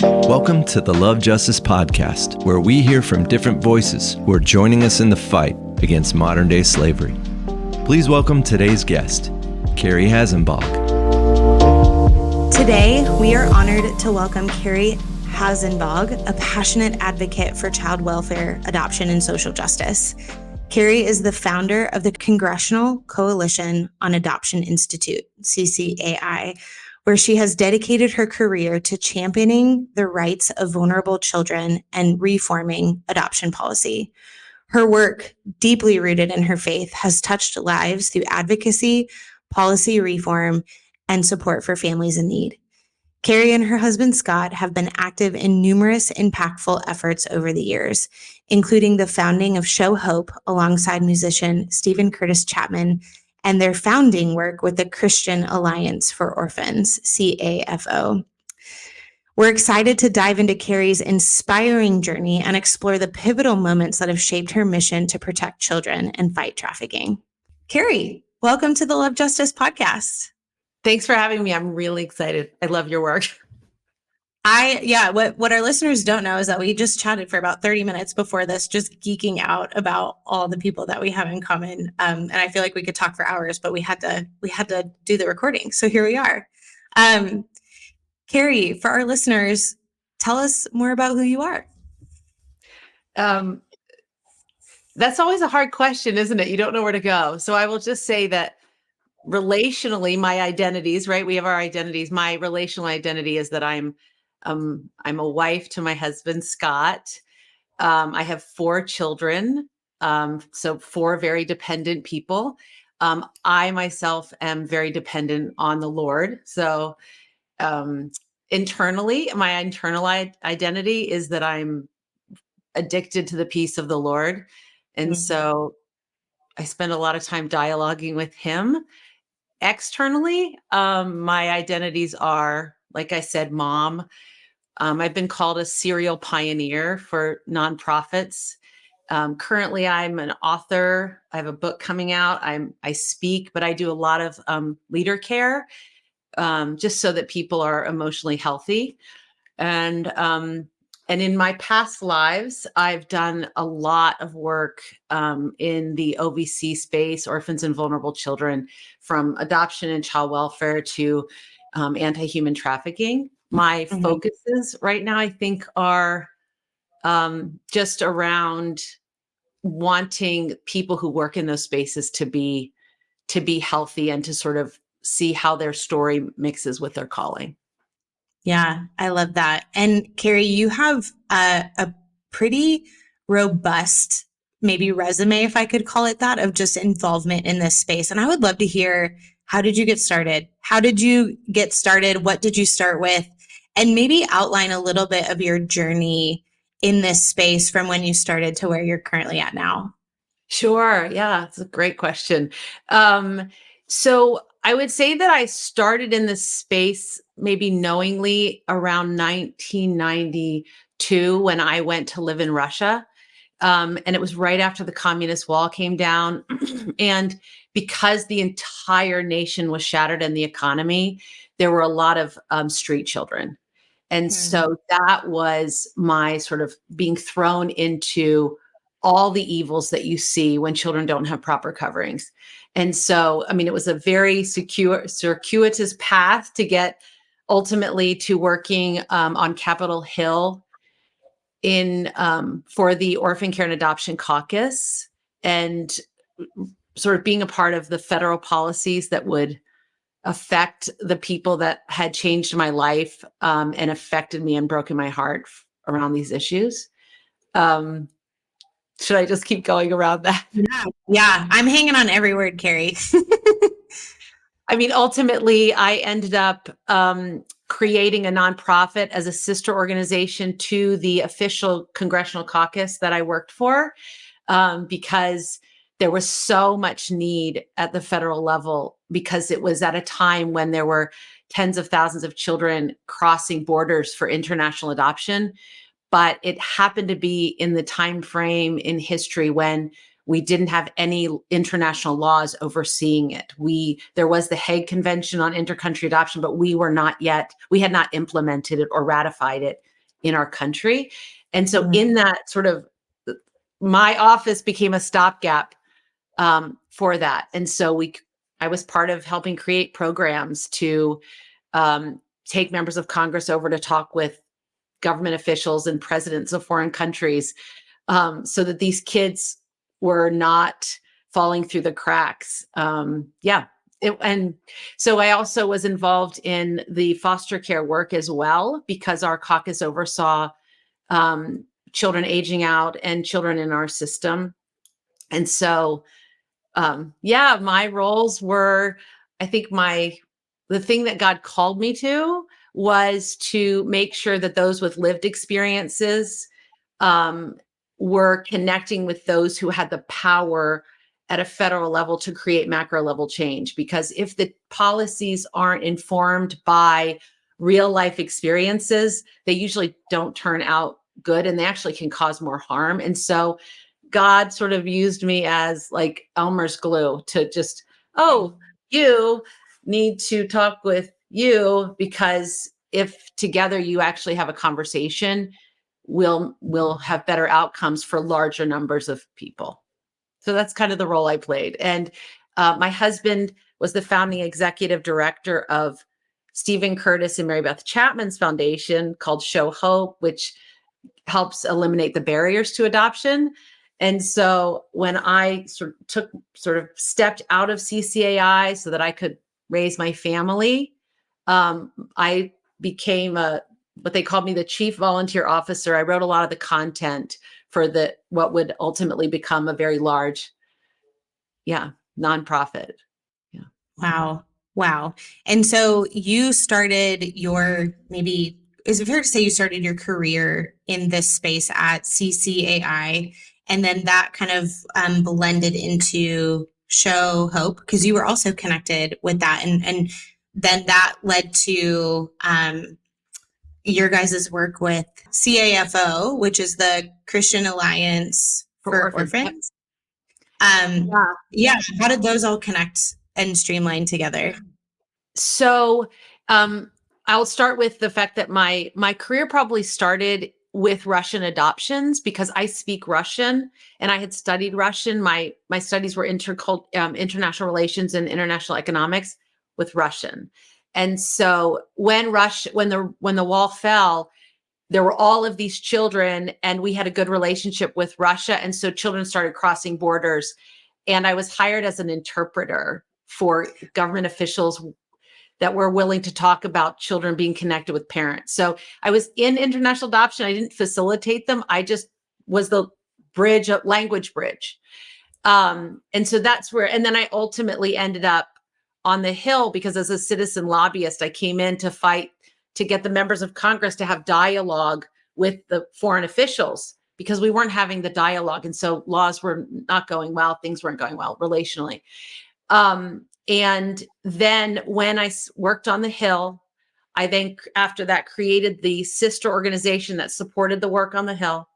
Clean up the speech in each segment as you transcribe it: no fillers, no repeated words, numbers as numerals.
Welcome to the Love Justice Podcast, where we hear from different voices who are joining us in the fight against modern-day slavery. Please welcome today's guest, Kerry Hasenbalg. Today, we are honored to welcome Kerry Hasenbalg, a passionate advocate for child welfare, adoption, and social justice. Kerry is the founder of the Congressional Coalition on Adoption Institute, CCAI, where she has dedicated her career to championing the rights of vulnerable children and reforming adoption policy. Her work, deeply rooted in her faith, has touched lives through advocacy, policy reform, and support for families in need. Kerry and her husband, Scott, have been active in numerous impactful efforts over the years, including the founding of Show Hope alongside musician Stephen Curtis Chapman and their founding work with the Christian Alliance for Orphans, CAFO. We're excited to dive into Kerry's inspiring journey and explore the pivotal moments that have shaped her mission to protect children and fight trafficking. Kerry, welcome to the Love Justice Podcast. Thanks for having me. I'm really excited. I love your work. What our listeners don't know is that we just chatted for about 30 minutes before this, just geeking out about all the people that we have in common. And I feel like we could talk for hours, but we had to do the recording. So here we are. Kerry, for our listeners, tell us more about who you are. That's always a hard question, isn't it? You don't know where to go. So I will just say that relationally, my identities, right? We have our identities. My relational identity is that I'm a wife to my husband, Scott. I have 4 children, so 4 very dependent people. I myself am very dependent on the Lord. So internally, my internal identity is that I'm addicted to the peace of the Lord. And so I spend a lot of time dialoguing with him. Externally, my identities are, like I said, mom. I've been called a serial pioneer for nonprofits. Currently, I'm an author. I have a book coming out. I speak, but I do a lot of leader care, just so that people are emotionally healthy. And in my past lives, I've done a lot of work in the OVC space, orphans and vulnerable children, from adoption and child welfare to anti-human trafficking. My focuses right now, I think, are just around wanting people who work in those spaces to be healthy and to sort of see how their story mixes with their calling. Yeah, I love that. And Kerry, you have a pretty robust, maybe resume, if I could call it that, of just involvement in this space. And I would love to hear, how did you get started? How did you get started? What did you start with? And maybe outline a little bit of your journey in this space from when you started to where you're currently at now. Sure. Yeah, it's a great question. So I would say that I started in this space maybe knowingly around 1992 when I went to live in Russia. And it was right after the communist wall came down. And because the entire nation was shattered in the economy, there were a lot of street children. And so that was my sort of being thrown into all the evils that you see when children don't have proper coverings. And so, I mean, it was a very circuitous path to get ultimately to working on Capitol Hill in for the Orphan Care and Adoption Caucus, and sort of being a part of the federal policies that would affect the people that had changed my life and affected me and broken my heart around these issues. Should I just keep going around that? Yeah, I'm hanging on every word, Kerry. I mean, ultimately, I ended up creating a nonprofit as a sister organization to the official Congressional Caucus that I worked for, because there was so much need at the federal level, because it was at a time when there were tens of thousands of children crossing borders for international adoption. But it happened to be in the time frame in history when We didn't have any international laws overseeing it. There was the Hague Convention on Intercountry Adoption, but we had not implemented it or ratified it in our country. And so in that sort of, my office became a stopgap for that. And so I was part of helping create programs to take members of Congress over to talk with government officials and presidents of foreign countries, so that these kids were not falling through the cracks. And so I also was involved in the foster care work as well, because our caucus oversaw children aging out and children in our system. And so, my roles were, I think the thing that God called me to was to make sure that those with lived experiences were connecting with those who had the power at a federal level to create macro level change. Because if the policies aren't informed by real life experiences, they usually don't turn out good, and they actually can cause more harm. And so God sort of used me as like Elmer's glue to just, you need to talk with you, because if together you actually have a conversation, we'll have better outcomes for larger numbers of people. So that's kind of the role I played. And my husband was the founding executive director of Stephen Curtis and Mary Beth Chapman's foundation called Show Hope, which helps eliminate the barriers to adoption. And so when I sort of stepped out of CCAI so that I could raise my family, I became what they called me the chief volunteer officer. I wrote a lot of the content for what would ultimately become a very large, nonprofit. Yeah. Wow. And so you started is it fair to say you started your career in this space at CCAI, and then that kind of blended into Show Hope, because you were also connected with that, and then that led to your guys' work with CAFO, which is the Christian Alliance for Orphans. How did those all connect and streamline together? So I'll start with the fact that my career probably started with Russian adoptions, because I speak Russian and I had studied Russian. My studies were international relations and international economics with Russian. And so when the wall fell, there were all of these children, and we had a good relationship with Russia. And so children started crossing borders, and I was hired as an interpreter for government officials that were willing to talk about children being connected with parents. So I was in international adoption. I didn't facilitate them. I just was the language bridge. And so that's where, and then I ultimately ended up on the Hill, because as a citizen lobbyist, I came in to fight to get the members of Congress to have dialogue with the foreign officials, because we weren't having the dialogue. And so laws were not going well. Things weren't going well relationally. And then when I worked on the Hill, I then after that created the sister organization that supported the work on the Hill.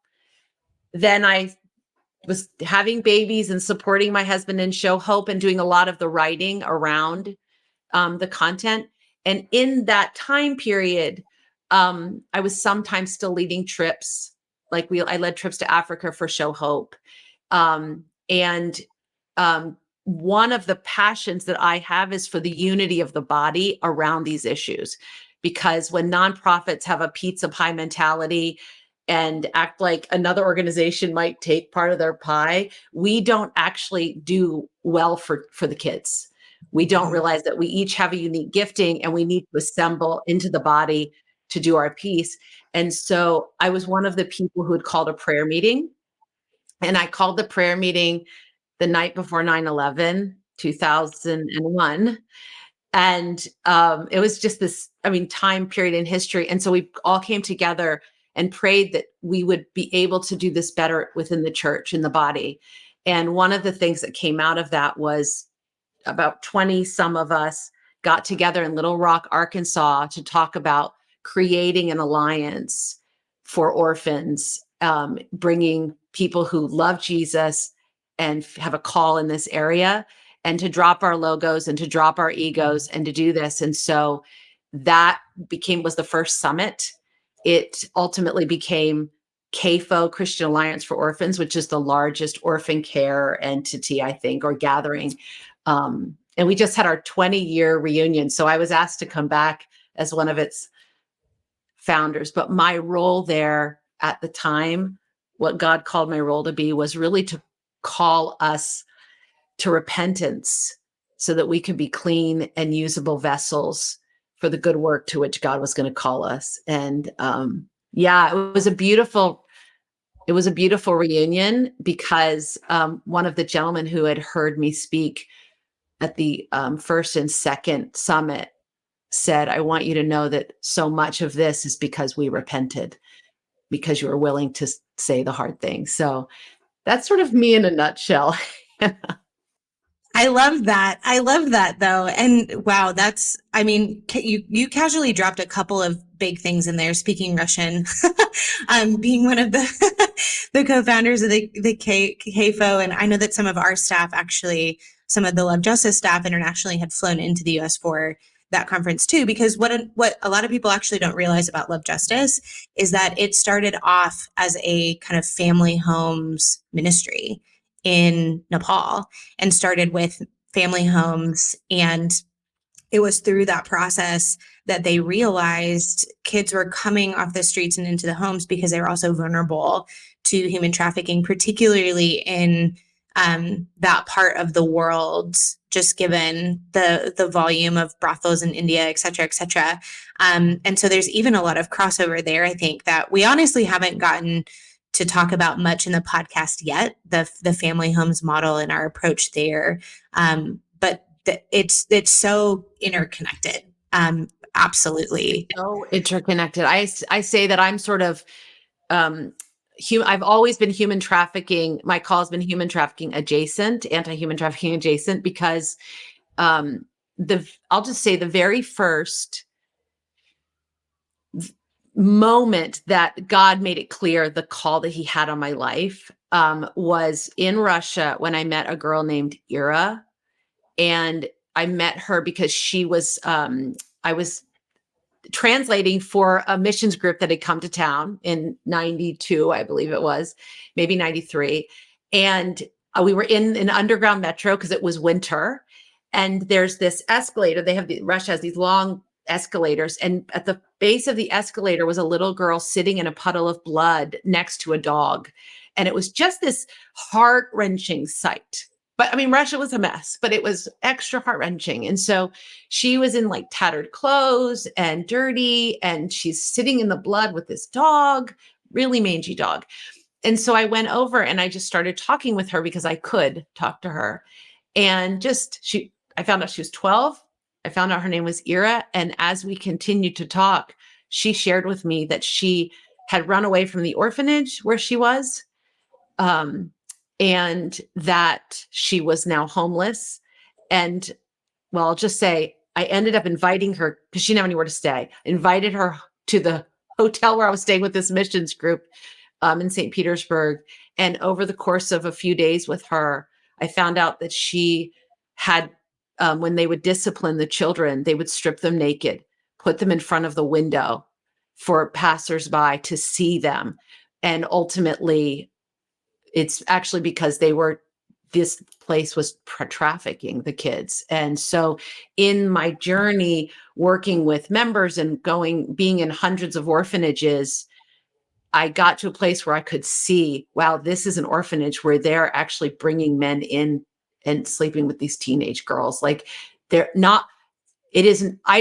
Then I was having babies and supporting my husband in Show Hope and doing a lot of the writing around the content. And in that time period, I was sometimes still leading trips. I led trips to Africa for Show Hope. One of the passions that I have is for the unity of the body around these issues, because when nonprofits have a pizza pie mentality and act like another organization might take part of their pie, we don't actually do well for the kids. We don't realize that we each have a unique gifting, and we need to assemble into the body to do our piece. And so I was one of the people who had called a prayer meeting, and I called the prayer meeting the night before 9/11, 2001. And it was just this, time period in history. And so we all came together and prayed that we would be able to do this better within the church, in the body. And one of the things that came out of that was about 20 some of us got together in Little Rock, Arkansas, to talk about creating an alliance for orphans, bringing people who love Jesus and have a call in this area, and to drop our logos and to drop our egos and to do this. And so that was the first summit. It ultimately became CAFO, Christian Alliance for Orphans, which is the largest orphan care entity, I think, or gathering. And we just had our 20-year reunion. So I was asked to come back as one of its founders. But my role there at the time, what God called my role to be, was really to call us to repentance so that we could be clean and usable vessels for the good work to which God was going to call us. And it was a beautiful reunion, because one of the gentlemen who had heard me speak at the first and second summit said, I want you to know that so much of this is because we repented, because you were willing to say the hard things. So that's sort of me in a nutshell. I love that. I love that, though. And wow, you casually dropped a couple of big things in there, speaking Russian, being one of the co-founders of the CAFO. And I know that some of our staff, actually, some of the Love Justice staff internationally, had flown into the US for that conference too, because what a lot of people actually don't realize about Love Justice is that it started off as a kind of family homes ministry in Nepal, and started with family homes. And it was through that process that they realized kids were coming off the streets and into the homes because they were also vulnerable to human trafficking, particularly in that part of the world, just given the volume of brothels in India, et cetera, et cetera. And so there's even a lot of crossover there, I think, that we honestly haven't gotten to talk about much in the podcast yet, the family homes model and our approach there. But it's so interconnected. Absolutely. So interconnected. I say that I'm sort of, I've always been human trafficking. My call has been human trafficking adjacent, anti-human trafficking adjacent, because I'll just say the very first moment that God made it clear the call that he had on my life was in Russia, when I met a girl named Ira. And I met her because she was, I was translating for a missions group that had come to town in 92, I believe it was, maybe 93. And we were in an underground metro because it was winter. And there's this escalator. Russia has these long escalators. And at the base of the escalator was a little girl sitting in a puddle of blood next to a dog. And it was just this heart-wrenching sight. But I mean, Russia was a mess, but it was extra heart-wrenching. And so she was in like tattered clothes and dirty, and she's sitting in the blood with this dog, really mangy dog. And so I went over and I just started talking with her because I could talk to her. And I found out she was 12. I found out her name was Ira. And as we continued to talk, she shared with me that she had run away from the orphanage where she was, and that she was now homeless. And well, I'll just say, I ended up inviting her, because she didn't have anywhere to stay, invited her to the hotel where I was staying with this missions group in St. Petersburg. And over the course of a few days with her, I found out that she had, when they would discipline the children, they would strip them naked, put them in front of the window for passersby to see them. And ultimately, it's actually because this place was trafficking the kids. And so in my journey working with members and being in hundreds of orphanages, I got to a place where I could see, wow, this is an orphanage where they're actually bringing men in and sleeping with these teenage girls. Like, I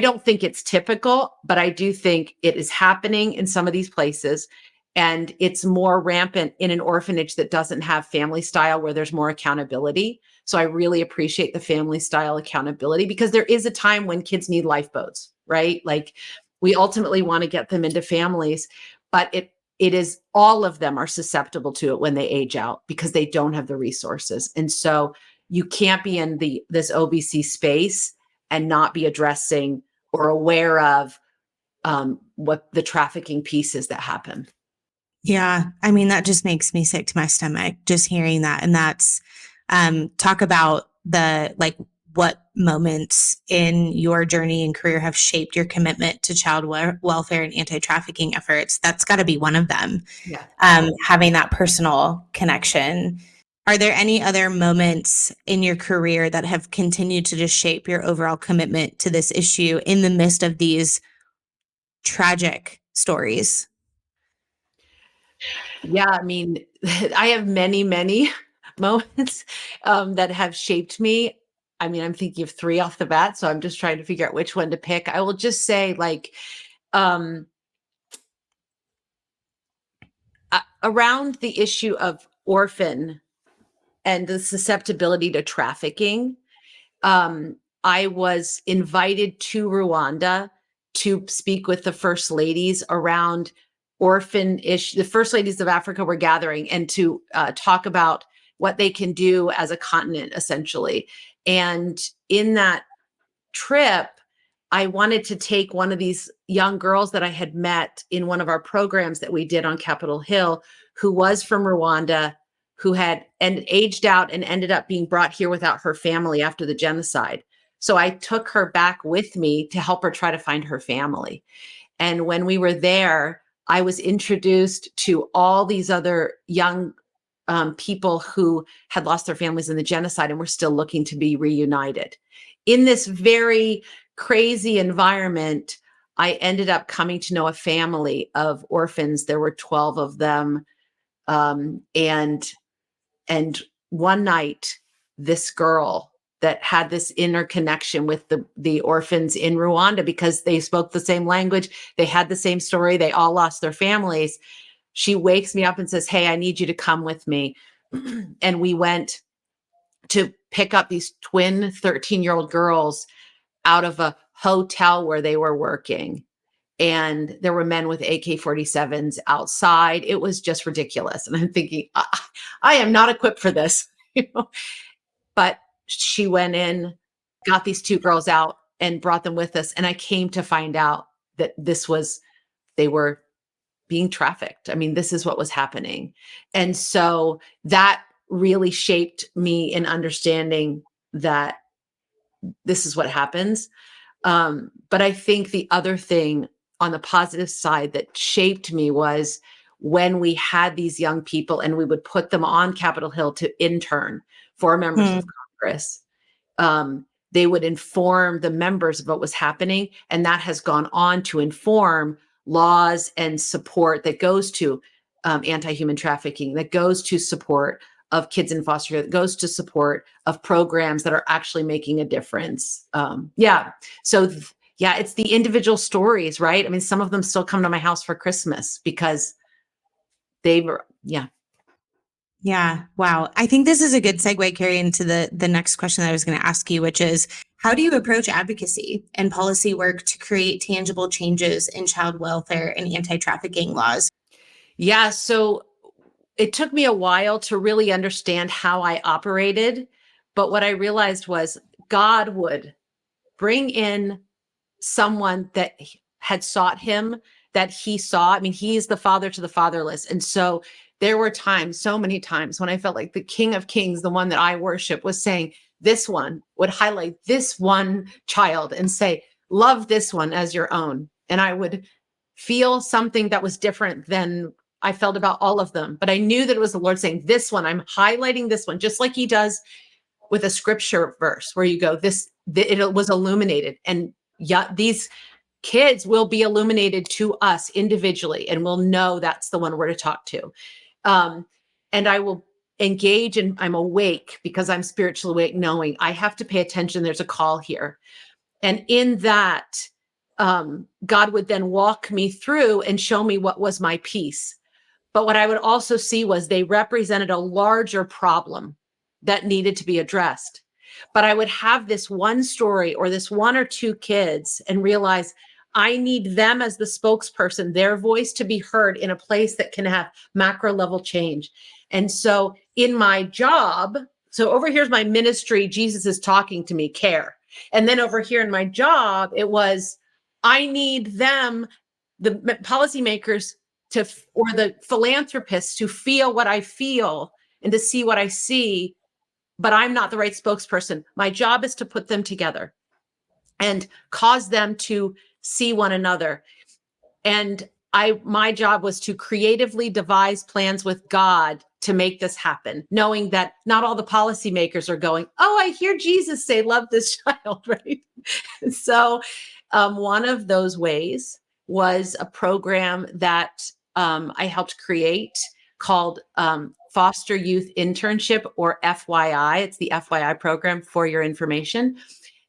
don't think it's typical, but I do think it is happening in some of these places. And it's more rampant in an orphanage that doesn't have family style, where there's more accountability. So I really appreciate the family style accountability, because there is a time when kids need lifeboats, right? Like, we ultimately want to get them into families, but it is, all of them are susceptible to it when they age out because they don't have the resources. And so you can't be in this OBC space and not be addressing or aware of what the trafficking pieces that happen. Yeah. I mean, that just makes me sick to my stomach, just hearing that. And that's talk about what moments in your journey and career have shaped your commitment to child welfare and anti-trafficking efforts. That's got to be one of them. Yeah. Having that personal connection. Are there any other moments in your career that have continued to just shape your overall commitment to this issue in the midst of these tragic stories? Yeah, I mean, I have many, many moments that have shaped me. I mean, I'm thinking of three off the bat, so I'm just trying to figure out which one to pick. I will just say, um, around the issue of orphan and the susceptibility to trafficking, I was invited to Rwanda to speak with the first ladies around orphan issue. The first ladies of Africa were gathering and to talk about what they can do as a continent, essentially. And in that trip, I wanted to take one of these young girls that I had met in one of our programs that we did on Capitol Hill, who was from Rwanda, who had aged out and ended up being brought here without her family after the genocide. So I took her back with me to help her try to find her family. And when we were there, I was introduced to all these other young people who had lost their families in the genocide and were still looking to be reunited. In this very crazy environment, I ended up coming to know a family of orphans. There were 12 of them. And one night, this girl that had this inner connection with the orphans in Rwanda, because they spoke the same language, they had the same story, they all lost their families. She wakes me up and says, "Hey, I need you to come with me." And we went to pick up these twin 13-year-old girls out of a hotel where they were working. And there were men with AK-47s outside. It was just ridiculous. And I'm thinking, I am not equipped for this. But she went in, got these two girls out and brought them with us. And I came to find out that they were being trafficked. I mean, this is what was happening. And so that really shaped me in understanding that this is what happens. But I think the other thing on the positive side that shaped me was when we had these young people and we would put them on Capitol Hill to intern for members of Congress. They would inform the members of what was happening. And that has gone on to inform laws and support that goes to anti-human trafficking, that goes to support of kids in foster care, that goes to support of programs that are actually making a difference. It's the individual stories, right? I mean, some of them still come to my house for Christmas because they were, Yeah. Wow. I think this is a good segue, Kerry, into the next question that I was going to ask you, which is, how do you approach advocacy and policy work to create tangible changes in child welfare and anti-trafficking laws? Yeah. So it took me a while to really understand how I operated. But what I realized was God would bring in someone that had sought him, that he saw. I mean, he is the father to the fatherless. And so there were times, so many times, when I felt like the King of Kings, the one that I worship, was saying, this one would highlight this one child and say, love this one as your own. And I would feel something that was different than I felt about all of them. But I knew that it was the Lord saying, this one, I'm highlighting this one, just like he does with a scripture verse where you go, it was illuminated. And these kids will be illuminated to us individually, and we'll know that's the one we're to talk to. And I will engage, and I'm awake because I'm spiritually awake, knowing I have to pay attention. There's a call here. And in that, God would then walk me through and show me what was my piece. But what I would also see was they represented a larger problem that needed to be addressed. But I would have this one story or this one or two kids and realize I need them as the spokesperson, their voice to be heard in a place that can have macro level change. And so in my job, so over here's my ministry, Jesus is talking to me, care. And then over here in my job, it was, I need them, the policymakers or the philanthropists, to feel what I feel and to see what I see, but I'm not the right spokesperson. My job is to put them together and cause them to see one another. And my job was to creatively devise plans with God to make this happen, knowing that not all the policymakers are going, oh, I hear Jesus say, love this child, right? So one of those ways was a program that I helped create called Foster Youth Internship, or FYI. It's the FYI program, for your information.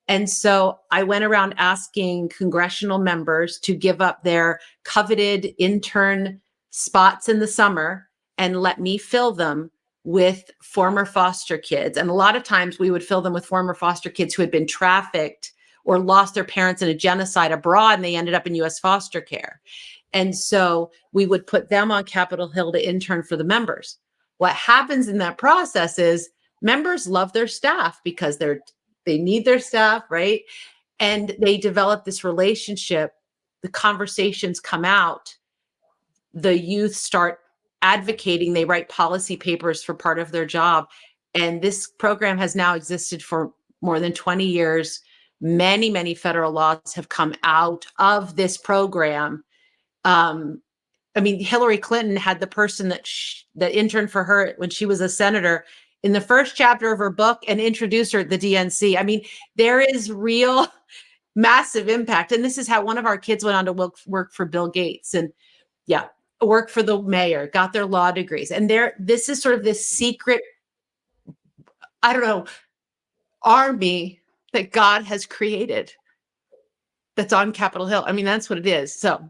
And so I went around asking congressional members to give up their coveted intern spots in the summer and let me fill them with former foster kids. And a lot of times we would fill them with former foster kids who had been trafficked or lost their parents in a genocide abroad, and they ended up in U.S. foster care. And so we would put them on Capitol Hill to intern for the members. What happens in that process is members love their staff because they need their staff, right? And they develop this relationship. The conversations come out. The youth start advocating. They write policy papers for part of their job. And this program has now existed for more than 20 years. Many, many federal laws have come out of this program. I mean, Hillary Clinton had the person that interned for her when she was a senator in the first chapter of her book and introduced her to the DNC. I mean, there is real massive impact. And this is how one of our kids went on to work for Bill Gates and work for the mayor, got their law degrees. And this is sort of this secret, I don't know, army that God has created that's on Capitol Hill. I mean, that's what it is. So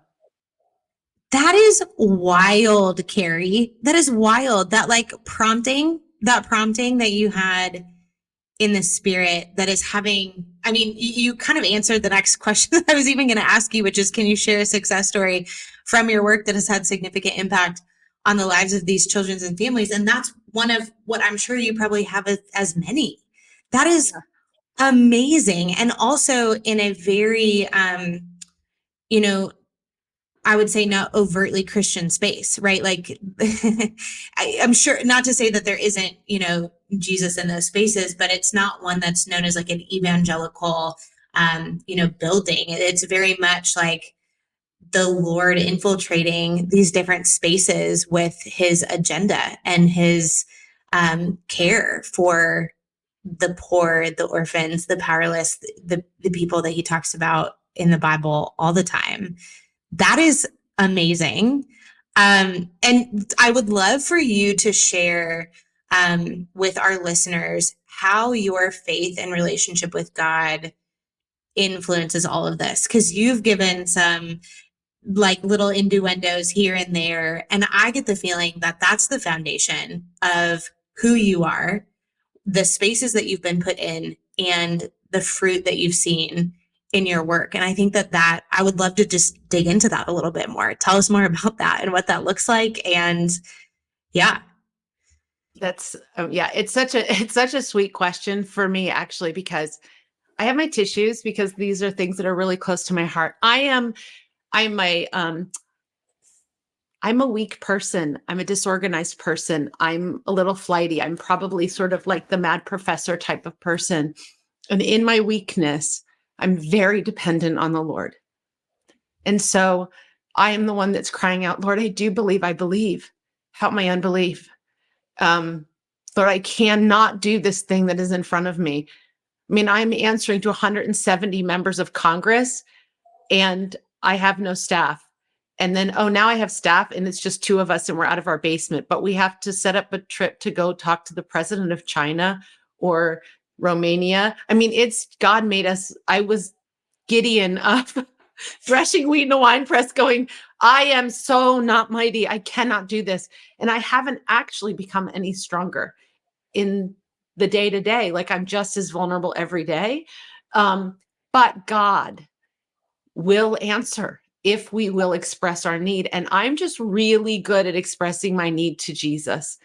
that is wild, Kerry. That is wild. That prompting that you had in the spirit that is having, I mean, you kind of answered the next question that I was even going to ask you, which is, can you share a success story from your work that has had significant impact on the lives of these children and families? And that's one of what I'm sure you probably have as many. That is amazing. And also in a very, I would say not overtly Christian space, right? Like I'm sure, not to say that there isn't, Jesus in those spaces, but it's not one that's known as like an evangelical, building. It's very much like the Lord infiltrating these different spaces with his agenda and his care for the poor, the orphans, the powerless, the people that he talks about in the Bible all the time. That is amazing. And I would love for you to share with our listeners how your faith and relationship with God influences all of this, because you've given some like little innuendos here and there. And I get the feeling that that's the foundation of who you are, the spaces that you've been put in, and the fruit that you've seen in your work. And I think that I would love to just dig into that a little bit more. Tell us more about that and what that looks like. And that's, it's such a sweet question for me, actually, because I have my tissues, because these are things that are really close to my heart. I'm a weak person. I'm a disorganized person. I'm a little flighty. I'm probably sort of like the mad professor type of person. And in my weakness, I'm very dependent on the Lord. And so I am the one that's crying out, Lord, I do believe, I believe. Help my unbelief. Lord, I cannot do this thing that is in front of me. I mean, I'm answering to 170 members of Congress, and I have no staff. And then, now I have staff, and it's just two of us, and we're out of our basement. But we have to set up a trip to go talk to the president of China or Romania. I mean, it's God made us. I was Gideon of threshing wheat in a wine press going, I am so not mighty. I cannot do this. And I haven't actually become any stronger in the day to day. Like, I'm just as vulnerable every day. But God will answer if we will express our need. And I'm just really good at expressing my need to Jesus.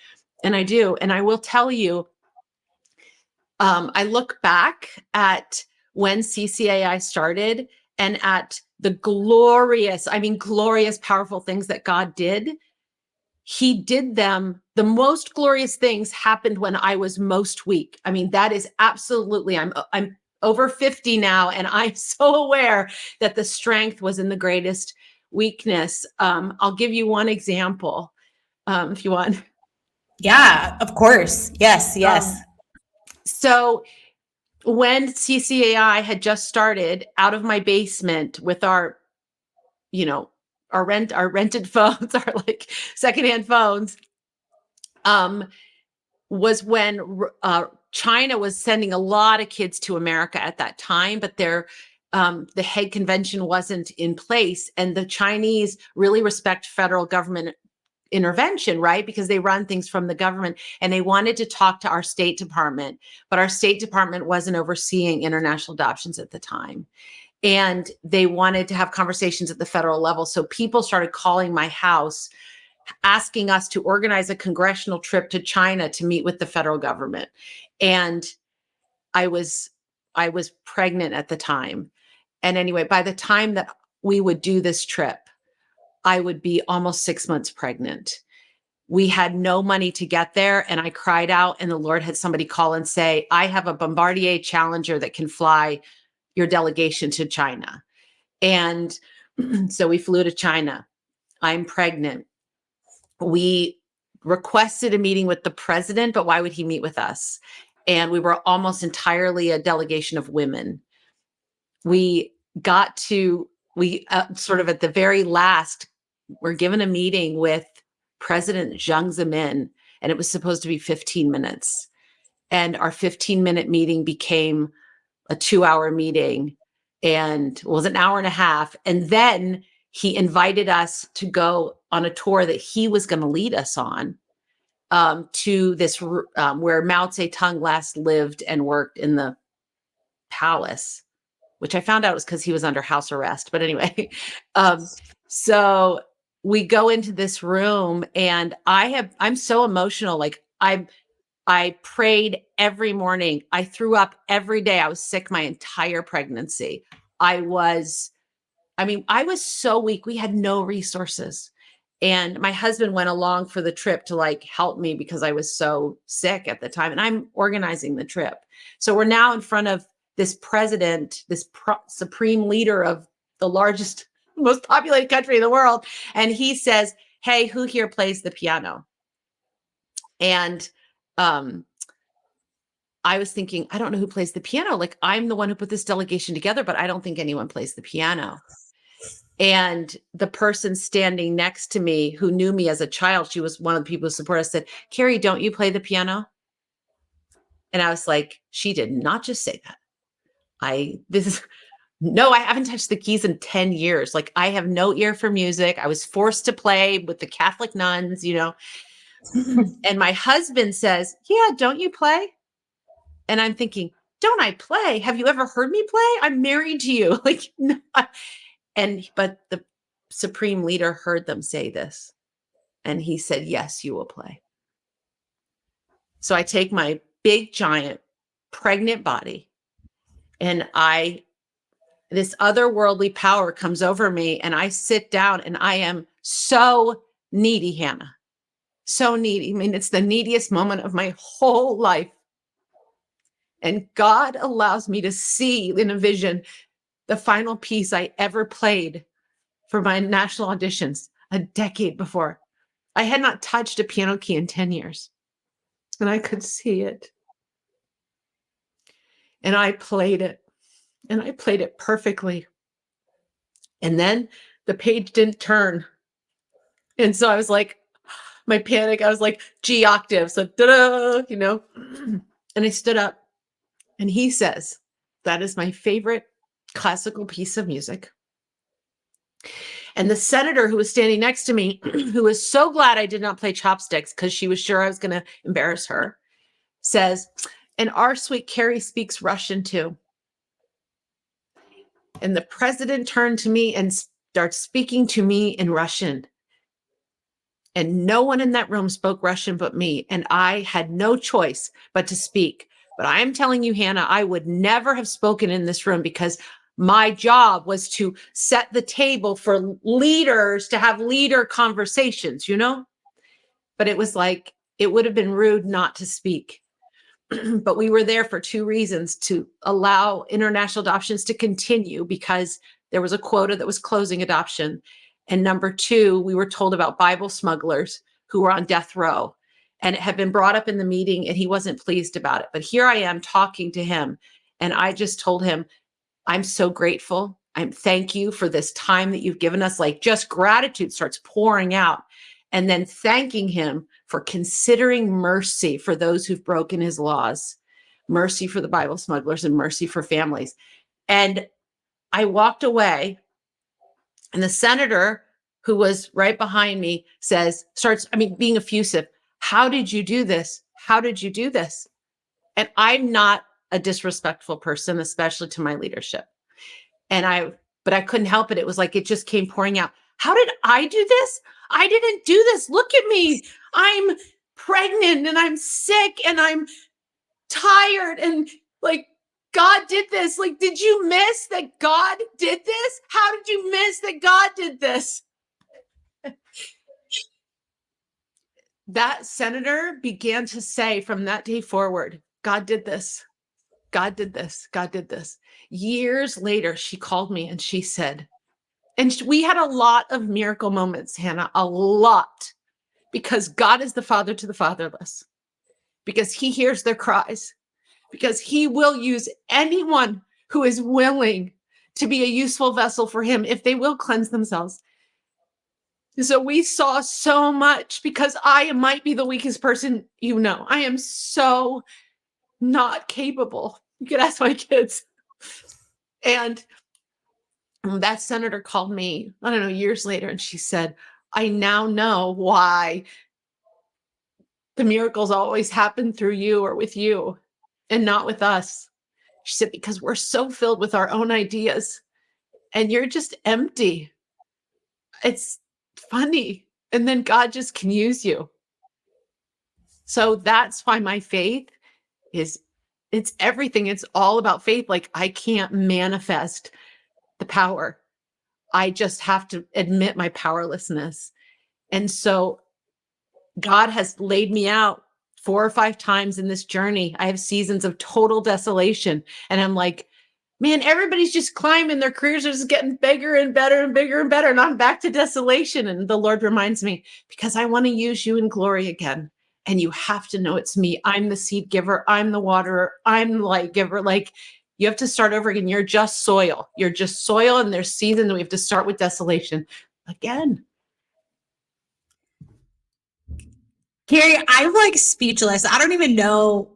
And I do. And I will tell you, I look back at when CCAI started and at the glorious, powerful things that God did. he did them. The most glorious things happened when I was most weak. I mean, that is absolutely, I'm over 50 now, and I'm so aware that the strength was in the greatest weakness. I'll give you one example, if you want. Yeah, of course. Yes. So when CCAI had just started, out of my basement with our rented phones, our like secondhand phones, was when China was sending a lot of kids to America at that time, but the Hague Convention wasn't in place, and the Chinese really respect federal government intervention, right? Because they run things from the government, and they wanted to talk to our State Department, but our State Department wasn't overseeing international adoptions at the time. And they wanted to have conversations at the federal level. So people started calling my house, asking us to organize a congressional trip to China to meet with the federal government. And I was pregnant at the time. And anyway, by the time that we would do this trip, I would be almost 6 months pregnant. We had no money to get there, and I cried out, and the Lord had somebody call and say, I have a Bombardier Challenger that can fly your delegation to China. And so we flew to China. I'm pregnant. We requested a meeting with the president, but why would he meet with us? And we were almost entirely a delegation of women. We sort of at the very last, we're given a meeting with President Jiang Zemin, and it was supposed to be 15 minutes. And our 15-minute meeting became a 2-hour meeting, and it was an hour and a half. And then he invited us to go on a tour that he was going to lead us on to this where Mao Zedong last lived and worked, in the palace, which I found out was because he was under house arrest. But anyway, so we go into this room, and I'm so emotional. Like I prayed every morning. I threw up every day. I was sick my entire pregnancy. I was so weak. We had no resources. And my husband went along for the trip to like help me because I was so sick at the time. And I'm organizing the trip. So we're now in front of this president, this supreme leader of the largest, most populated country in the world. And he says, hey, who here plays the piano? And I was thinking, I don't know who plays the piano. Like, I'm the one who put this delegation together, but I don't think anyone plays the piano. And the person standing next to me, who knew me as a child, she was one of the people who support us, said, Kerry, don't you play the piano? And I was like, she did not just say that. No, I haven't touched the keys in 10 years. Like, I have no ear for music. I was forced to play with the Catholic nuns, And my husband says, yeah, don't you play? And I'm thinking, don't I play? Have you ever heard me play? I'm married to you. Like, no. But the supreme leader heard them say this. And he said, yes, you will play. So I take my big, giant, pregnant body, and this otherworldly power comes over me, and I sit down, and I am so needy, Hannah. So needy. I mean, it's the neediest moment of my whole life. And God allows me to see in a vision the final piece I ever played for my national auditions a decade before. I had not touched a piano key in 10 years, and I could see it. And I played it, and I played it perfectly. And then the page didn't turn. And so I was like, my panic, I was like, G octave, so da-da, And I stood up, and he says, that is my favorite classical piece of music. And the senator who was standing next to me, who was so glad I did not play chopsticks because she was sure I was going to embarrass her, says, and our sweet Kerry speaks Russian too. And the president turned to me and starts speaking to me in Russian. And no one in that room spoke Russian but me. And I had no choice but to speak. But I am telling you, Hannah, I would never have spoken in this room because my job was to set the table for leaders to have leader conversations, but it was like, it would have been rude not to speak. But we were there for two reasons: to allow international adoptions to continue because there was a quota that was closing adoption. And number two, we were told about Bible smugglers who were on death row, and it had been brought up in the meeting and he wasn't pleased about it. But here I am talking to him, and I just told him, I'm so grateful. Thank you for this time that you've given us. Like, just gratitude starts pouring out. And then thanking him for considering mercy for those who've broken his laws, mercy for the Bible smugglers, and mercy for families. And I walked away, and the senator who was right behind me being effusive. How did you do this? How did you do this? And I'm not a disrespectful person, especially to my leadership. But I couldn't help it. It was like, it just came pouring out. How did I do this? I didn't do this. Look at me. I'm pregnant and I'm sick and I'm tired. And like, God did this. Like, did you miss that God did this? How did you miss that God did this? That senator began to say from that day forward, God did this. God did this. God did this. Years later, she called me and she said, and we had a lot of miracle moments, Hannah, a lot, because God is the father to the fatherless, because he hears their cries, because he will use anyone who is willing to be a useful vessel for him if they will cleanse themselves. So we saw so much, because I might be the weakest person, I am so not capable. You could ask my kids. And that senator called me, I don't know, years later, and she said, I now know why the miracles always happen through you or with you and not with us. She said, because we're so filled with our own ideas and you're just empty. It's funny. And then God just can use you. So that's why my faith it's everything. It's all about faith. Like, I can't manifest the power. I just have to admit my powerlessness. And so God has laid me out 4 or 5 times in this journey. I have seasons of total desolation. And I'm like, man, everybody's just climbing. Their careers are just getting bigger and better and bigger and better. And I'm back to desolation. And the Lord reminds me, because I want to use you in glory again. And you have to know it's me. I'm the seed giver. I'm the waterer. I'm the light giver. Like, you have to start over again. You're just soil. You're just soil. And there's seasons we have to start with desolation again. Kerry, I'm like speechless. I don't even know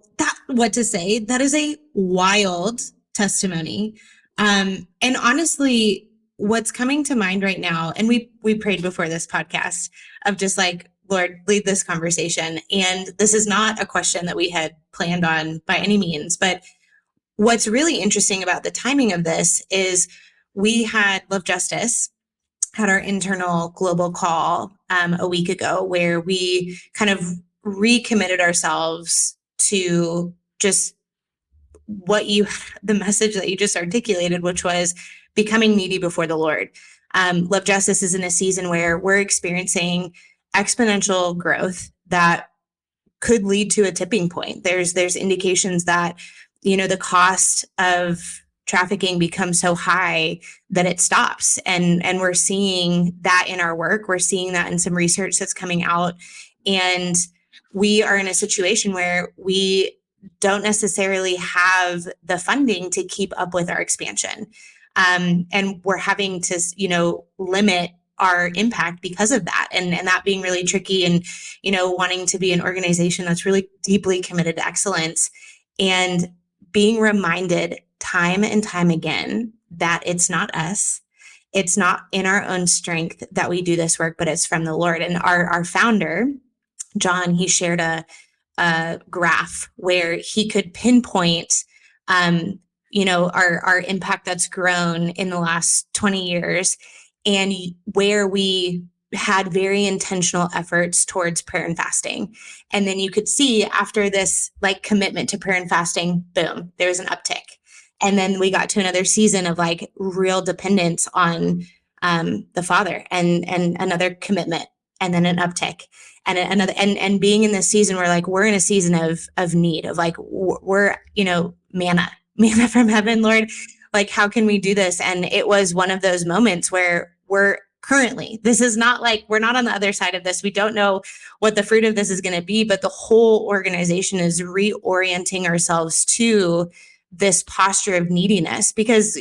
what to say. That is a wild testimony. And honestly, what's coming to mind right now, and we prayed before this podcast of just like, Lord, lead this conversation. And this is not a question that we had planned on by any means, but what's really interesting about the timing of this is we had Love Justice had our internal global call a week ago, where we kind of recommitted ourselves to just the message that you just articulated, which was becoming needy before the Lord. Love Justice is in a season where we're experiencing exponential growth that could lead to a tipping point. There's indications that, the cost of trafficking becomes so high that it stops. And we're seeing that in our work. We're seeing that in some research that's coming out. And we are in a situation where we don't necessarily have the funding to keep up with our expansion. And we're having to, limit our impact because of that. And that being really tricky, and, wanting to be an organization that's really deeply committed to excellence, and being reminded time and time again that it's not us. It's not in our own strength that we do this work, but it's from the Lord. And our founder, John, he shared a graph where he could pinpoint, our impact that's grown in the last 20 years, and where we had very intentional efforts towards prayer and fasting. And then you could see after this like commitment to prayer and fasting, boom, there's an uptick. And then we got to another season of like real dependence on the Father and another commitment. and then an uptick and another, and being in this season where like, we're in a season of need, of like, we're, manna from heaven, Lord, like, how can we do this? And it was one of those moments where this is not like, we're not on the other side of this. We don't know what the fruit of this is going to be, but the whole organization is reorienting ourselves to this posture of neediness because,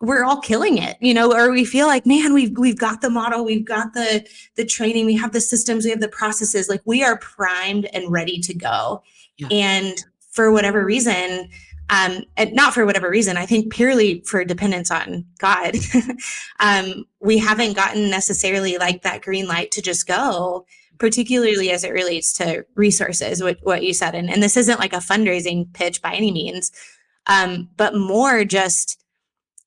we're all killing it, or we feel like, man, we've got the model, we've got the training, we have the systems, we have the processes, like we are primed and ready to go. Yeah. And for whatever reason, and not for whatever reason, I think purely for dependence on God, we haven't gotten necessarily like that green light to just go, particularly as it relates to resources, what you said. And this isn't like a fundraising pitch by any means, but more just,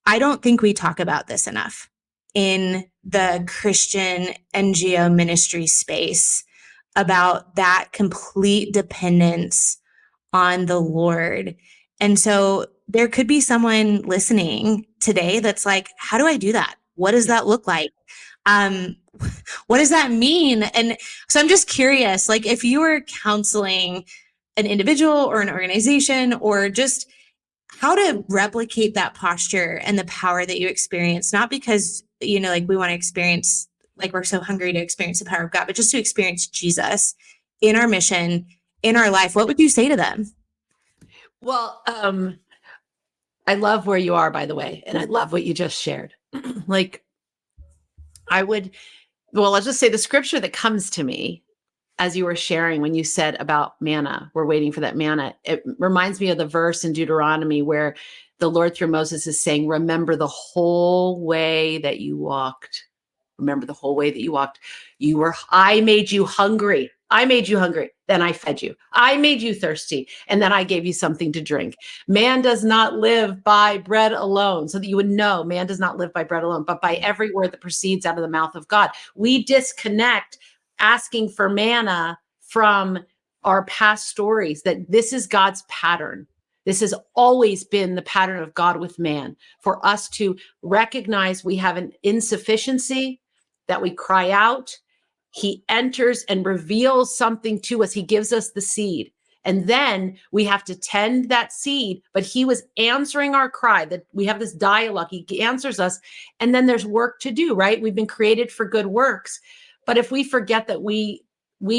I don't think we talk about this enough in the Christian NGO ministry space about that complete dependence on the Lord. And so there could be someone listening today that's like, how do I do that? What does that look like? What does that mean? And so I'm just curious, like if you were counseling an individual or an organization or just how to replicate that posture and the power that you experience, not because, like we want to experience, like we're so hungry to experience the power of God, but just to experience Jesus in our mission, in our life, what would you say to them? Well, I love where you are, by the way, and I love what you just shared. Like let's just say the scripture that comes to me as you were sharing when you said about manna, we're waiting for that manna. It reminds me of the verse in Deuteronomy where the Lord through Moses is saying, remember the whole way that you walked. Remember the whole way that you walked. I made you hungry. I made you hungry. Then I fed you. I made you thirsty. And then I gave you something to drink. Man does not live by bread alone. So that you would know, man does not live by bread alone, but by every word that proceeds out of the mouth of God. We disconnect asking for manna from our past stories, that this is God's pattern. This has always been the pattern of God with man, for us to recognize we have an insufficiency, that we cry out. He enters and reveals something to us. He gives us the seed. And then we have to tend that seed, but he was answering our cry, that we have this dialogue. He answers us. And then there's work to do, right? We've been created for good works. But if we forget that we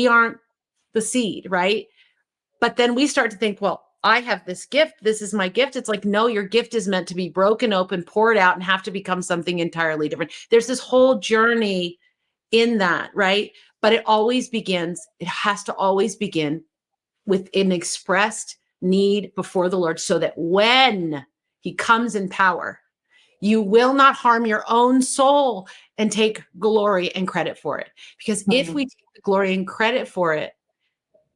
aren't the seed, right? But then we start to think, well, I have this gift. This is my gift. It's like, no, your gift is meant to be broken open, poured out, and have to become something entirely different. There's this whole journey in that, right? But it has to always begin with an expressed need before the Lord, so that when he comes in power, you will not harm your own soul and take glory and credit for it. Because if we take the glory and credit for it,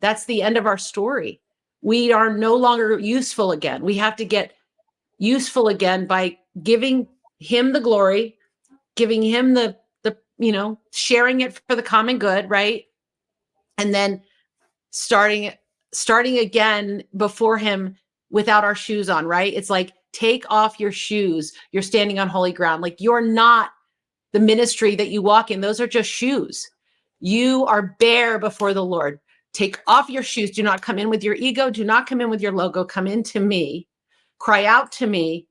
that's the end of our story. We are no longer useful again. We have to get useful again by giving him the glory, giving him the sharing it for the common good, right? And then starting again before him without our shoes on, right? It's like, take off your shoes. You're standing on holy ground. Like, you're not the ministry that you walk in. Those are just shoes. You are bare before the Lord. Take off your shoes. Do not come in with your ego. Do not come in with your logo. Come into me. Cry out to me.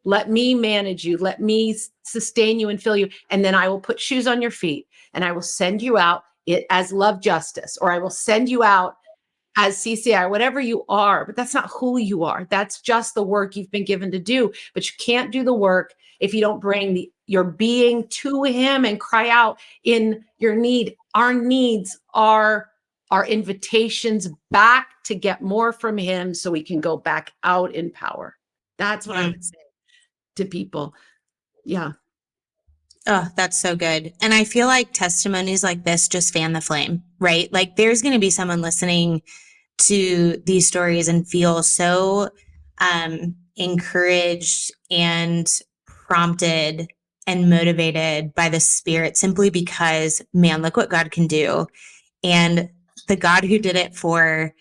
Let me manage you. Let me sustain you and fill you. And then I will put shoes on your feet, and I will send you out as Love Justice, or I will send you out as CCI, or whatever you are. But that's not who you are. That's just the work you've been given to do. But you can't do the work if you don't bring your being to him and cry out in your need. Our needs are our invitations back to get more from him, so we can go back out in power. That's what I would say to people. Yeah. Oh, that's so good. And I feel like testimonies like this just fan the flame, right? Like, there's going to be someone listening to these stories and feel so encouraged and prompted and motivated by the Spirit, simply because, man, look what God can do. And the God who did it for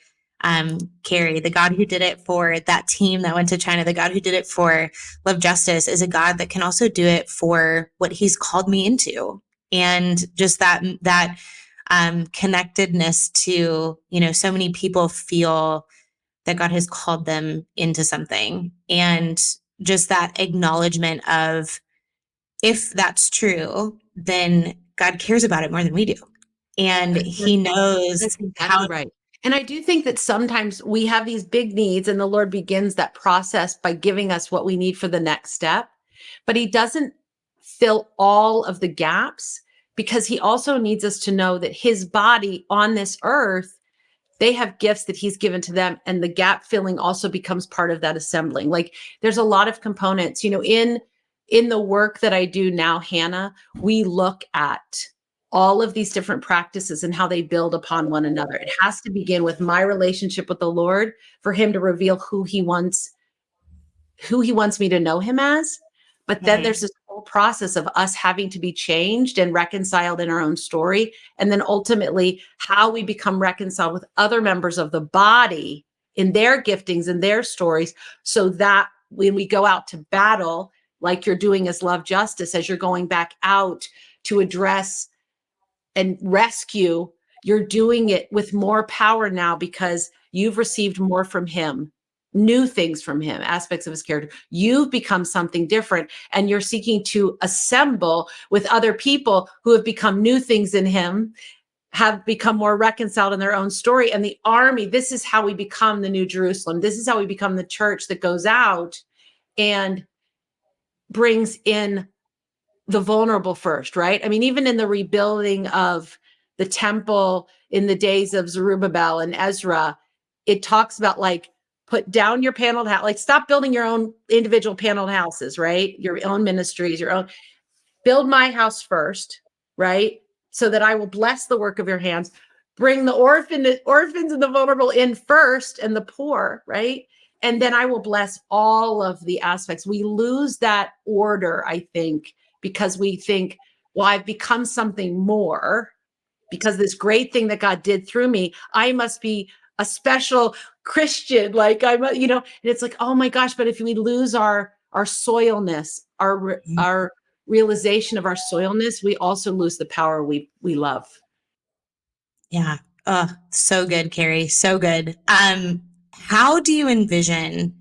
Kerry, the God who did it for that team that went to China, the God who did it for Love Justice, is a God that can also do it for what he's called me into. and just that connectedness to, so many people feel that God has called them into something, and just that acknowledgement of, if that's true, then God cares about it more than we do. And he knows That's exactly how. right. And I do think that sometimes we have these big needs, and the Lord begins that process by giving us what we need for the next step. But he doesn't fill all of the gaps, because he also needs us to know that his body on this earth, they have gifts that he's given to them. And the gap filling also becomes part of that assembling. Like, there's a lot of components, in the work that I do now, Hannah, we look at all of these different practices and how they build upon one another. It has to begin with my relationship with the Lord for him to reveal who he wants me to know him as. But then there's this whole process of us having to be changed and reconciled in our own story. And then ultimately how we become reconciled with other members of the body in their giftings and their stories, so that when we go out to battle, like you're doing as Love Justice, as you're going back out to address and rescue, you're doing it with more power now, because you've received more from him, new things from him, aspects of his character. You've become something different, and you're seeking to assemble with other people who have become new things in him, have become more reconciled in their own story. And the army, this is how we become the New Jerusalem. This is how we become the church that goes out and brings in the vulnerable first, right? I mean, even in the rebuilding of the temple in the days of Zerubbabel and Ezra, it talks about, like, put down your paneled house, like, stop building your own individual paneled houses, right? Your own ministries, your own, build my house first, right? So that I will bless the work of your hands. Bring the orphans and the vulnerable in first, and the poor, right? And then I will bless all of the aspects. We lose that order, I think, because we think, well, I've become something more because this great thing that God did through me, I must be a special Christian. Like, and it's like, oh my gosh, but if we lose our soilness, our realization of our soilness, we also lose the power we love. Yeah. Oh, so good, Kerry. So good. How do you envision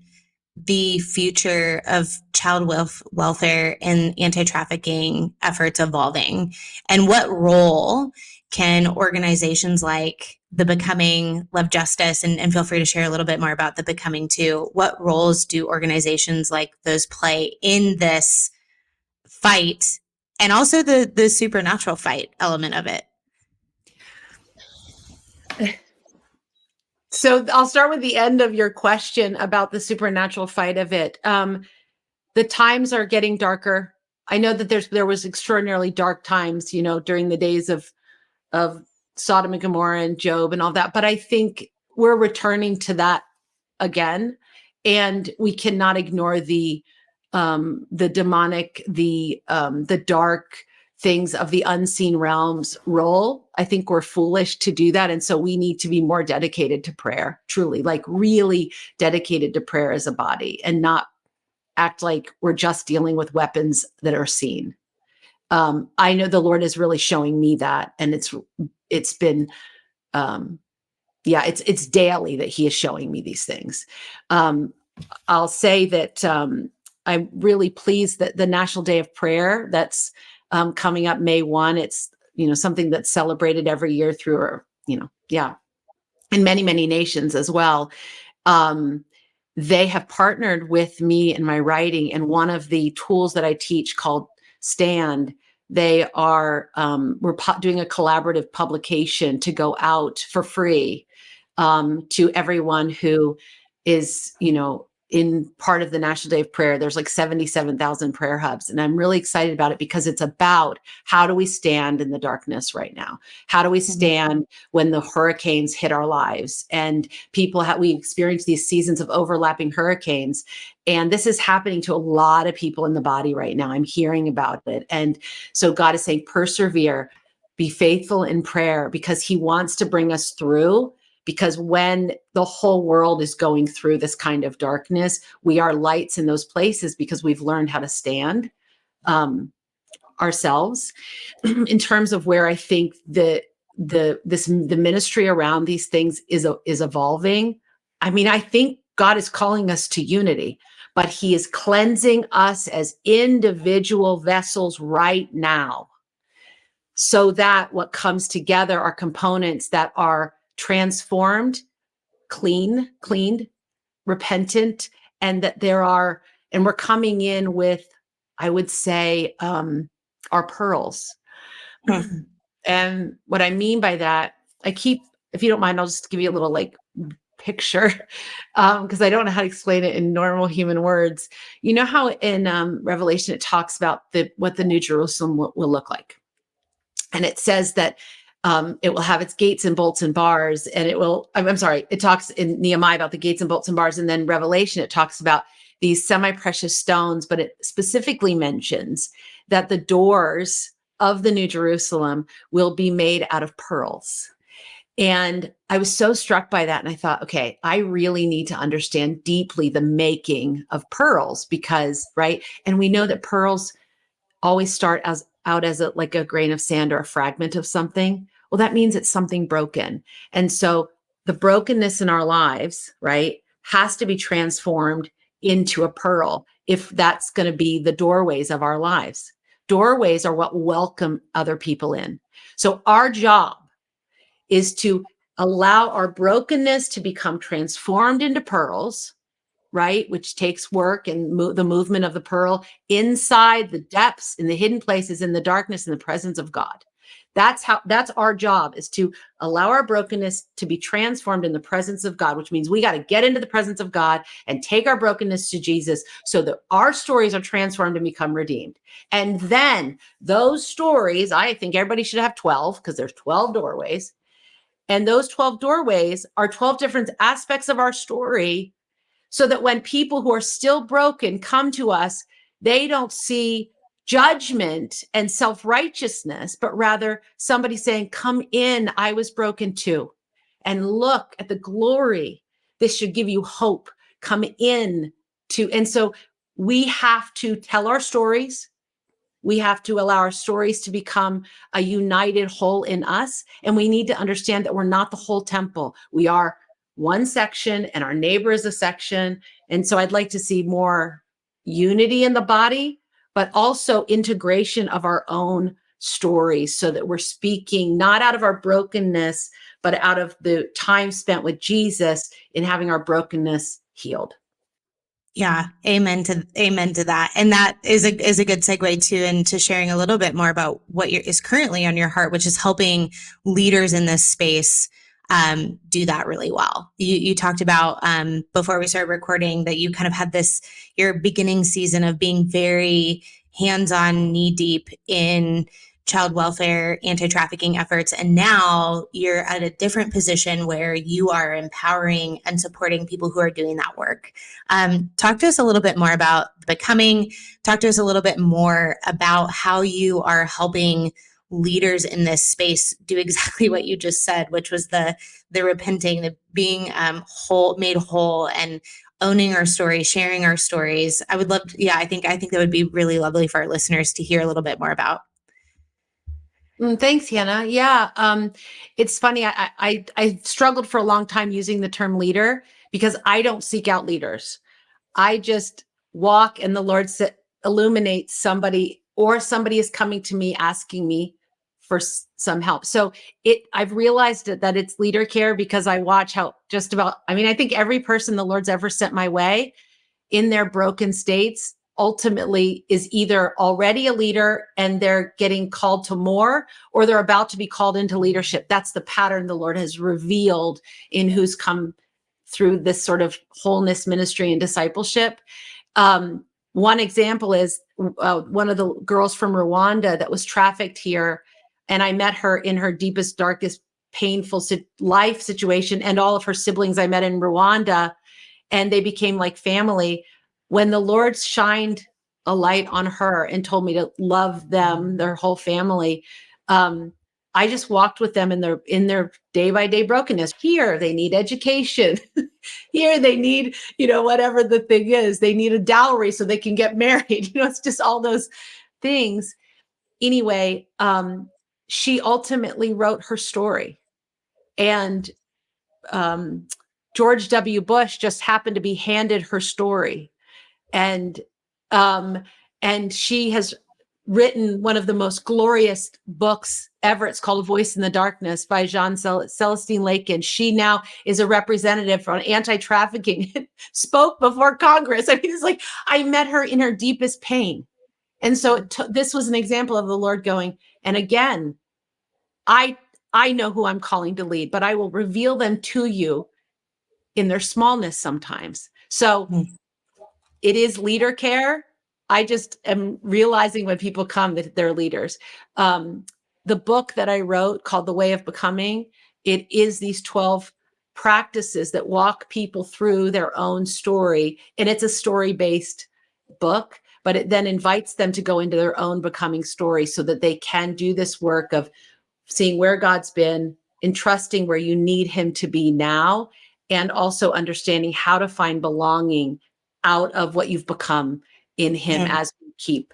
the future of child welfare and anti-trafficking efforts evolving? And what role can organizations like the Becoming, Love Justice, and feel free to share a little bit more about the Becoming too. What roles do organizations like those play in this fight, and also the supernatural fight element of it? So I'll start with the end of your question about the supernatural fight of it. The times are getting darker. I know that there was extraordinarily dark times, during the days of Sodom and Gomorrah and Job and all that. But I think we're returning to that again, and we cannot ignore the demonic, the dark things of the unseen realms role. I think we're foolish to do that. And so we need to be more dedicated to prayer, truly, like really dedicated to prayer as a body, and not act like we're just dealing with weapons that are seen. I know the Lord is really showing me that. And it's been, it's daily that he is showing me these things. I'll say that I'm really pleased that the National Day of Prayer that's coming up May 1, it's, something that's celebrated every year through, in many, many nations as well. They have partnered with me in my writing, and one of the tools that I teach called Stand, they are, we're doing a collaborative publication to go out for free to everyone who is, in part of the National Day of Prayer. There's like 77,000 prayer hubs. And I'm really excited about it, because it's about, how do we stand in the darkness right now? How do we stand when the hurricanes hit our lives? And we experience these seasons of overlapping hurricanes. And this is happening to a lot of people in the body right now. I'm hearing about it. And so God is saying, persevere, be faithful in prayer, because he wants to bring us through. Because when the whole world is going through this kind of darkness, we are lights in those places, because we've learned how to stand. ourselves in terms of where I think the ministry around these things is evolving. I mean, I think God is calling us to unity, but he is cleansing us as individual vessels right now, so that what comes together are components that are transformed, cleaned, repentant, and that and we're coming in with, I would say, our pearls. And what I mean by that, if you don't mind, I'll just give you a little picture, because I don't know how to explain it in normal human words. You know how in Revelation it talks about what the New Jerusalem will look like, and it says that it will have its gates and bolts and bars, and I'm sorry, it talks in Nehemiah about the gates and bolts and bars, and then Revelation it talks about these semi-precious stones, but it specifically mentions that the doors of the New Jerusalem will be made out of pearls. And I was so struck by that. And I thought, okay, I really need to understand deeply the making of pearls, because, right. And we know that pearls always start out as a grain of sand or a fragment of something. Well, that means it's something broken. And so the brokenness in our lives, right, has to be transformed into a pearl if that's going to be the doorways of our lives. Doorways are what welcome other people in. So our job is to allow our brokenness to become transformed into pearls, right? Which takes work and the movement of the pearl inside the depths, in the hidden places, in the darkness, in the presence of God. That's our job, is to allow our brokenness to be transformed in the presence of God, which means we got to get into the presence of God and take our brokenness to Jesus so that our stories are transformed and become redeemed. And then those stories, I think everybody should have 12, because there's 12 doorways. And those 12 doorways are 12 different aspects of our story, so that when people who are still broken come to us, they don't see judgment and self-righteousness, but rather somebody saying, come in, I was broken too. And look at the glory. This should give you hope. Come in to. And so we have to tell our stories. We have to allow our stories to become a united whole in us. And we need to understand that we're not the whole temple. We are one section, and our neighbor is a section. And so I'd like to see more unity in the body, but also integration of our own stories, so that we're speaking not out of our brokenness, but out of the time spent with Jesus in having our brokenness healed. Yeah, amen to that. And that is a good segue to into sharing a little bit more about what is currently on your heart, which is helping leaders in this space do that really well. You talked about before we started recording that you kind of had your beginning season of being very hands-on, knee-deep in child welfare, anti-trafficking efforts. And now you're at a different position where you are empowering and supporting people who are doing that work. Talk to us a little bit more about becoming. Talk to us a little bit more about how you are helping leaders in this space do exactly what you just said, which was the repenting, the being made whole, and owning our stories, sharing our stories. I would love to, I think that would be really lovely for our listeners to hear a little bit more about. Thanks, Hannah. Yeah. It's funny. I struggled for a long time using the term leader, because I don't seek out leaders. I just walk, and the Lord illuminates somebody, or somebody is coming to me asking me for some help. So I've realized that it's leader care, because I watch how I think every person the Lord's ever sent my way in their broken states ultimately is either already a leader and they're getting called to more, or they're about to be called into leadership. That's the pattern the Lord has revealed in who's come through this sort of wholeness ministry and discipleship. One example is one of the girls from Rwanda that was trafficked here. And I met her in her deepest, darkest, painful life situation, and all of her siblings I met in Rwanda, and they became like family. When the Lord shined a light on her and told me to love them, their whole family, I just walked with them in their day-by-day brokenness. Here, they need education. Here, they need, whatever the thing is. They need a dowry so they can get married. It's just all those things. anyway, she ultimately wrote her story. And George W. Bush just happened to be handed her story. And she has written one of the most glorious books ever. It's called A Voice in the Darkness by Jean Celestine Lake. And she now is a representative on anti-trafficking, spoke before Congress. I mean, it's like, I met her in her deepest pain. And so this was an example of the Lord going, and again, I know who I'm calling to lead, but I will reveal them to you in their smallness sometimes. So it is leader care. I just am realizing when people come that they're leaders. The book that I wrote called The Way of Becoming, it is these 12 practices that walk people through their own story. And it's a story-based book, but it then invites them to go into their own becoming story so that they can do this work of seeing where God's been, entrusting where you need him to be now, and also understanding how to find belonging out of what you've become in him as we keep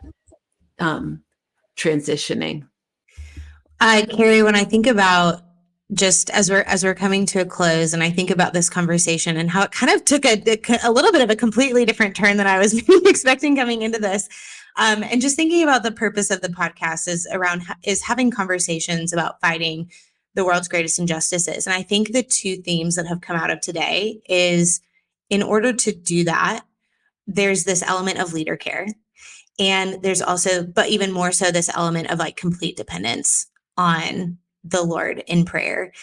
transitioning. Kerry, when I think about just as we're coming to a close, and I think about this conversation and how it kind of took a little bit of a completely different turn than I was expecting coming into this, and just thinking about the purpose of the podcast is having conversations about fighting the world's greatest injustices. And I think the two themes that have come out of today is, in order to do that, there's this element of leader care. And there's also, but even more so, this element of like complete dependence on the Lord in prayer.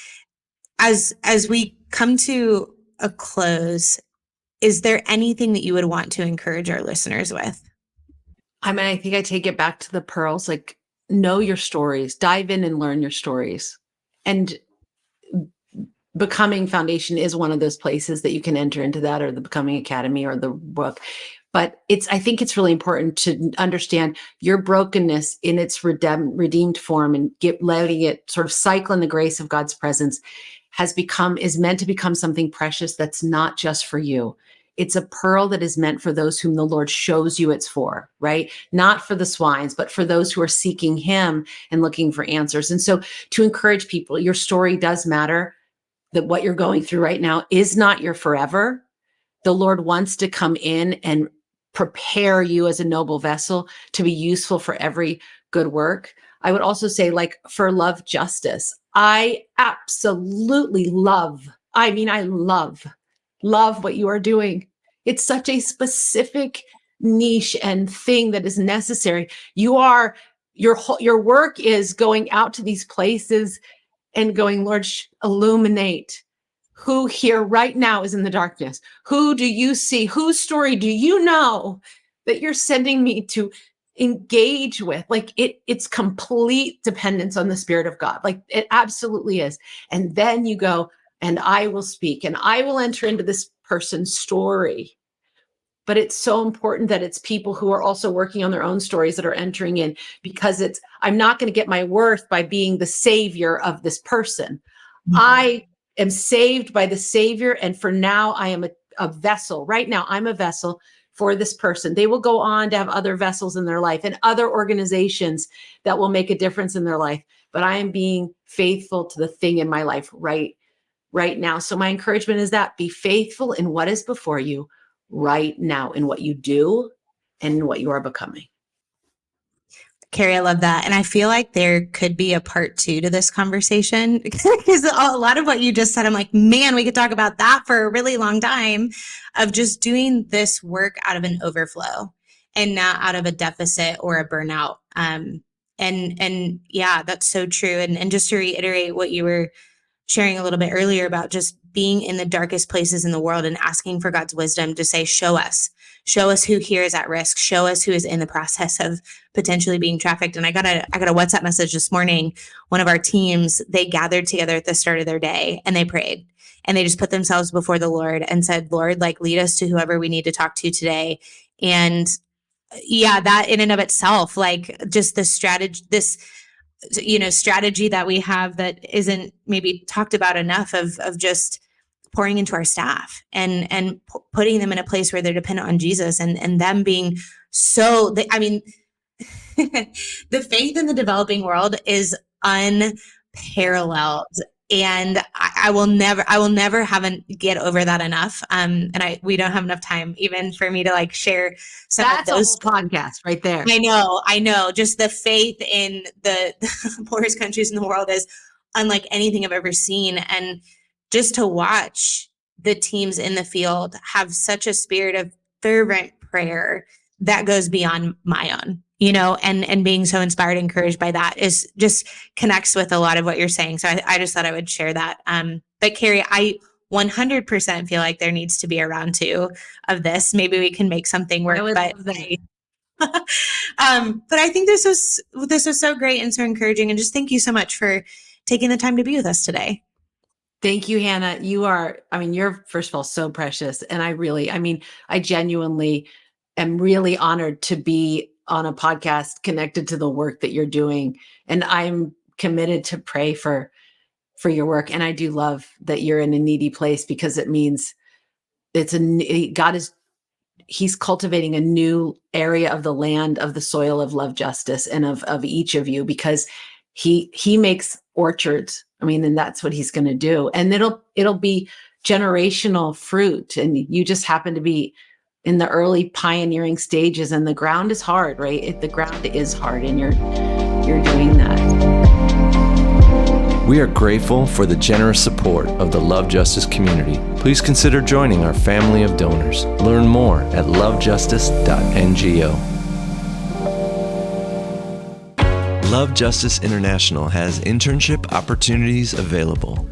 As we come to a close, is there anything that you would want to encourage our listeners with? I mean, I think I take it back to the pearls, like know your stories, dive in and learn your stories. And Becoming Foundation is one of those places that you can enter into that, or the Becoming Academy or the book. But I think it's really important to understand your brokenness in its redeemed form and letting it sort of cycle in the grace of God's presence is meant to become something precious that's not just for you. It's a pearl that is meant for those whom the Lord shows you it's for, right? Not for the swines, but for those who are seeking him and looking for answers. And so to encourage people, your story does matter, that what you're going through right now is not your forever. The Lord wants to come in and prepare you as a noble vessel to be useful for every good work. I would also say, like, for love justice, I absolutely love what you are doing. It's such a specific niche and thing that is necessary. Your work is going out to these places and going, Lord, illuminate who here right now is in the darkness. Who do you see? Whose story do you know that you're sending me to engage with? Like it's complete dependence on the Spirit of God. Like it absolutely is. And then you go, and I will speak and I will enter into this person's story. But it's so important that it's people who are also working on their own stories that are entering in, because I'm not going to get my worth by being the savior of this person. Mm-hmm. I am saved by the Savior. And for now, I am a vessel. Right now, I'm a vessel for this person. They will go on to have other vessels in their life and other organizations that will make a difference in their life. But I am being faithful to the thing in my life right now. So my encouragement is that be faithful in what is before you right now, in what you do and in what you are becoming. Kerry, I love that. And I feel like there could be a part 2 to this conversation, because a lot of what you just said, I'm like, man, we could talk about that for a really long time, of just doing this work out of an overflow and not out of a deficit or a burnout. And yeah, that's so true. And just to reiterate what you were sharing a little bit earlier about just being in the darkest places in the world and asking for God's wisdom to say, show us who here is at risk, show us who is in the process of potentially being trafficked. And I got a WhatsApp message this morning. One of our teams, they gathered together at the start of their day and they prayed and they just put themselves before the Lord and said, Lord, like, lead us to whoever we need to talk to today. And yeah, that in and of itself, like just the strategy, strategy that we have that isn't maybe talked about enough, of just pouring into our staff and putting them in a place where they're dependent on Jesus, and them being The faith in the developing world is unparalleled. And I will never get over that enough. We don't have enough time even for me to like share some That's of those. a whole podcast right there. I know. Just the faith in the poorest countries in the world is unlike anything I've ever seen. And just to watch the teams in the field have such a spirit of fervent prayer that goes beyond my own, and being so inspired and encouraged by that is just connects with a lot of what you're saying. So I just thought I would share that. But Kerry, I 100% feel like there needs to be a round 2 of this. Maybe we can make something work. But I think this was so great and so encouraging. And just thank you so much for taking the time to be with us today. Thank you, Hannah. You're first of all so precious. And I genuinely am really honored to be on a podcast connected to the work that you're doing. And I'm committed to pray for your work. And I do love that you're in a needy place, because it means He's cultivating a new area of the land, of the soil of love, justice, and of each of you, because he makes orchards. And that's what he's going to do. And it'll be generational fruit. And you just happen to be in the early pioneering stages, and the ground is hard, right? The ground is hard, and you're doing that. We are grateful for the generous support of the Love Justice community. Please consider joining our family of donors. Learn more at lovejustice.ngo. Love Justice International has internship opportunities available.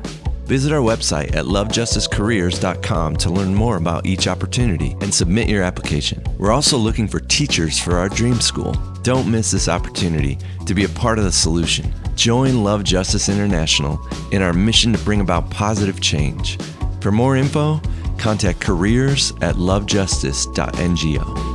Visit our website at lovejusticecareers.com to learn more about each opportunity and submit your application. We're also looking for teachers for our dream school. Don't miss this opportunity to be a part of the solution. Join Love Justice International in our mission to bring about positive change. For more info, contact careers@lovejustice.ngo.